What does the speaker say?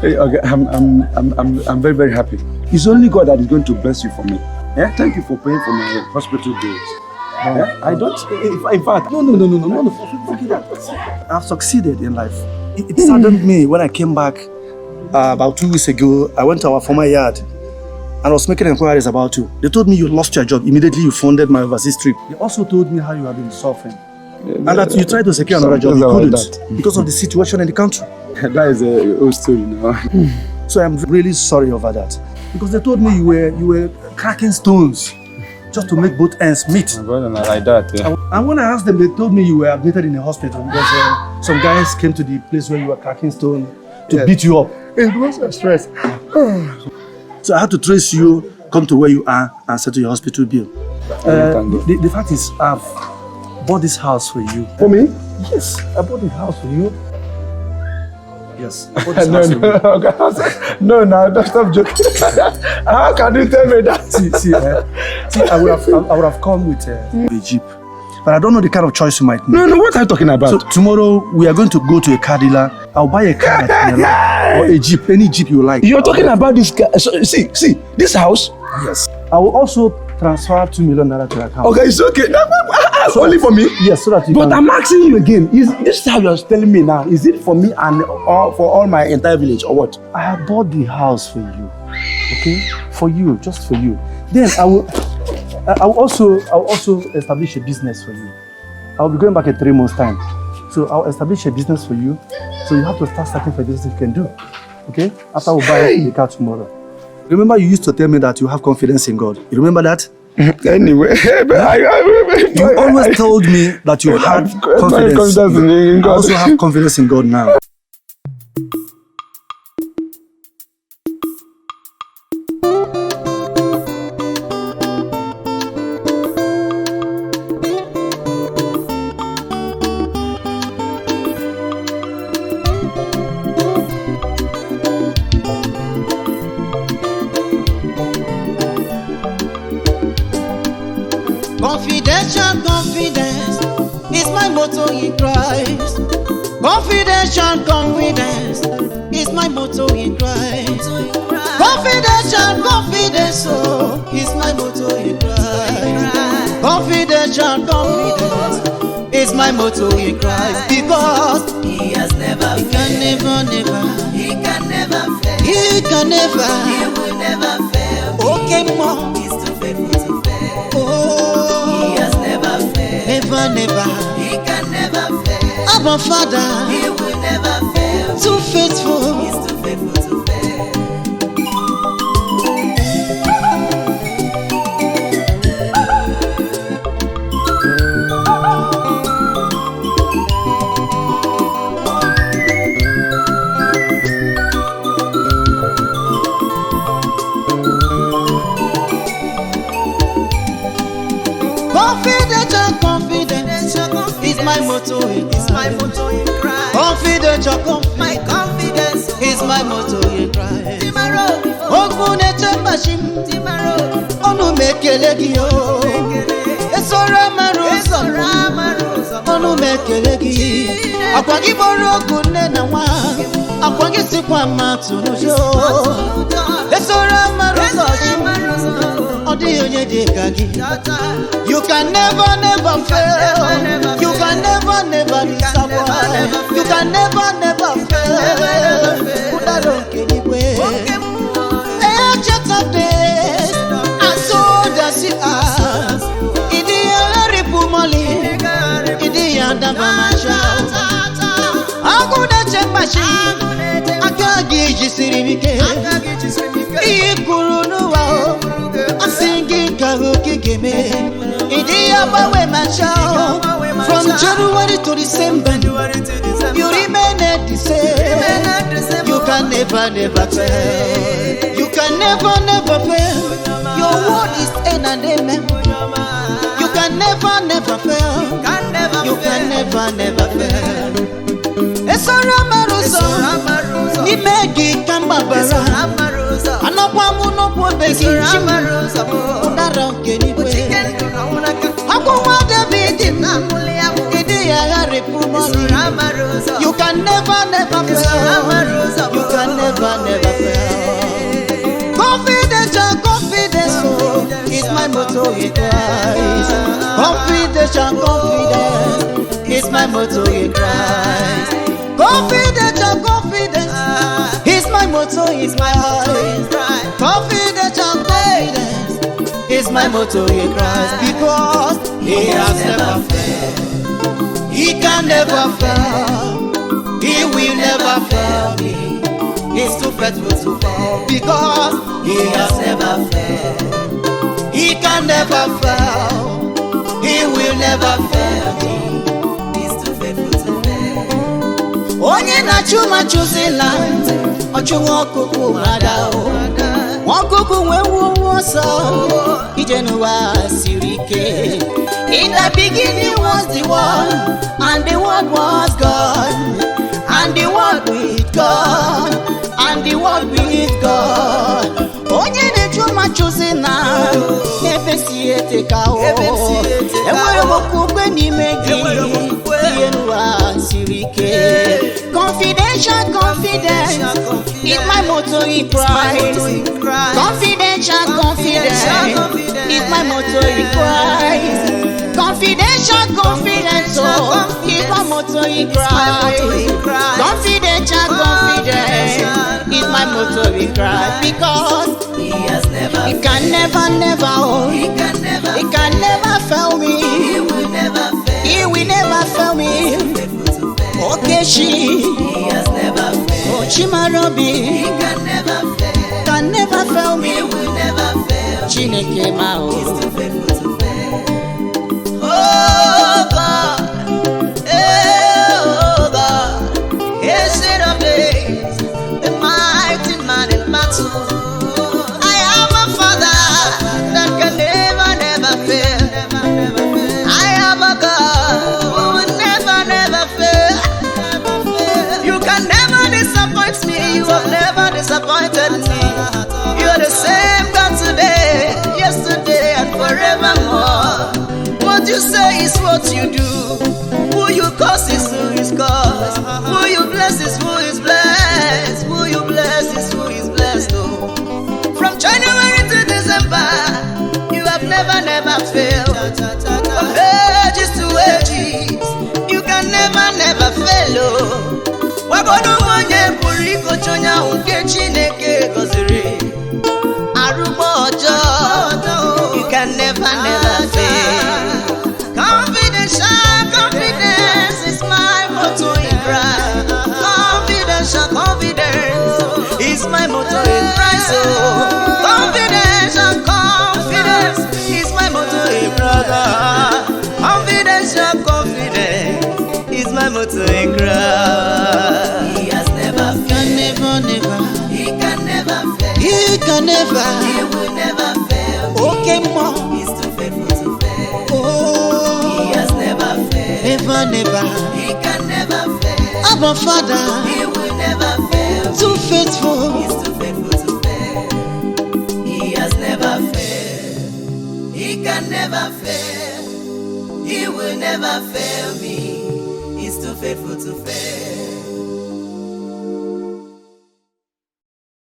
Hey, okay, I'm very, very happy. It's only God that is going to bless you for me. Yeah? Thank you for paying for my hospital bills. Yeah? I don't. In fact, no. Forget that. I've succeeded in life. It saddened me when I came back about 2 weeks ago. I went to our former yard and I was making inquiries about you. They told me you lost your job. Immediately you funded my overseas trip. They also told me how you have been suffering. And that you tried to secure another job, you couldn't because of the situation in the country. That is a old story now. So I'm really sorry over that. Because they told me you were cracking stones just to make both ends meet. Like that, yeah. And when I asked them, they told me you were admitted in a hospital because some guys came to the place where you were cracking stone to beat you up. It was a stress. So I had to trace you, come to where you are and settle your hospital bill. The fact is, I've bought this house for you. For me? Yes, I bought the house for you. Yes, I bought this house for you. No, stop joking. How can you tell me that? See, I would have come with a Jeep. But I don't know the kind of choice you might make. No, what are you talking about? So tomorrow we are going to go to a car dealer. I'll buy a car that you like, or a Jeep, any Jeep you like. You're talking about this car. So, see, this house? Yes. I will also transfer $2 million to your account. Okay, it's okay. So only for me? Yes, so that you But can... I'm asking you again, is this how you're telling me now? Is it for me and for all my entire village or what? I have bought the house for you. Okay? For you, just for you. Then I will also establish a business for you. I'll be going back in 3 months' time. So I'll establish a business for you. So you have to start searching for a business you can do. Okay? After we'll buy the car tomorrow. Remember you used to tell me that you have confidence in God. You remember that? Anyway, you always told me that you had confidence in God. I also have confidence in God now. Confidence is my motto in Christ. Confidence is my motto in Christ. Confidence, oh, is my motto in Christ. Confidence is my motto in Christ. Because He has never He can never, He can never fail. He can never, He will never fail. Okay, Mom. He's too faithful to fail. Oh, He has never failed. never. He can never fail. Abba Father, He will never fail. too faithful. He's too faithful to fail. Confidence is my motto. It's my motto in Christ. My confidence is my motto in Christ. Tomorrow, tomorrow, Onu mekele gi o. Esora marosa. Onu mekele gi. Akwa gi boro kunne na wa. Akwa gi sikwa matu no jo. Esora marosa. Odi onye de kagi. You can never fail. You can never disappoint. You can never fail. Udaro kenigwe. Just of this, and so does it us. Idi ripu moli, idi andamba macha. Aguna chembashi, akagi jisiribike. Ikuru wa, asingi karuki game. Idi abawe macha. From January to December, you remain same. You can never, never fail. You can never, never fail. Your word is end and amen. You can never, never fail. You can never, never fail. Esora maruzo, imegi kambabara. Anokwamu nokwo begi chimaruzo. Udara nkeniwe. Akwa David idi ya repumoni. You can never, never fail. You can never, never fail. Confidence, confidence, oh, is my motto in Christ. Confidence, confidence, is my motto in Christ. Confidence, confidence, is my motto in Christ. Confidence, confidence, is my motto in Christ. Because He has never failed. He can never fail. He will never fail me. He's too faithful to fail. Because He has never failed. He can never fail. He will never fail me. He's too faithful to fail. Onye na chuma chuzila, ochungo kuku madao. Wakuku wewu so, ijenuwa sirike. In the beginning was the Word, and the Word was God, and the Word with God, and the Word with God. Onye ne chuma chuzina, nefesi eteka o. Enwere mokukwe ni megi, yenuwa sirike. Confidential confidence is my motto in Christ. Confidential confidence is my motto in Christ. Confidential confidence, oh, is my motto in Christ. Confidential confidence is my motto in Christ. Because He has never He can never, never, oh, He can never He can never fail me. He will never fail. He will never fail me. Faithful to fail. Okay, He has never failed. oh, Chimarobi, He can never fail. can never fail me. He will never fail. Chineke Mao. He's too faithful to fail. Oh God, oh God, Ancient of days, the mighty man in battle. I am a Father that can never, never fail. I am a God who will never, never fail. You can never disappoint me. You have never disappointed me. You are the same God today, yesterday, and forevermore. What you say is what you do. Who you curse is who is cursed. Who you bless is who is blessed. Who you bless is who is blessed. Oh. From January to December, you have never, never failed. From ages to ages, you can never, never fail. Oh. Wagono mwenye puriko chonya unke chineke kozire. Arumo ojo, you can never, never fail. Confidence is my motto in Christ. Confidence is my motto in Christ. Oh, confidence is my motto in Christ. Confidence is my motto in Christ. He has never failed. He can never fail. He can never. He will never fail. Okay, Mom. He's too faithful to fail. Oh, He has never failed. never, never. He can never fail. Abba Father, He will never fail. too faithful. He's too faithful to fail. He has never failed. He can never fail. He will never fail me. He's too faithful to fail.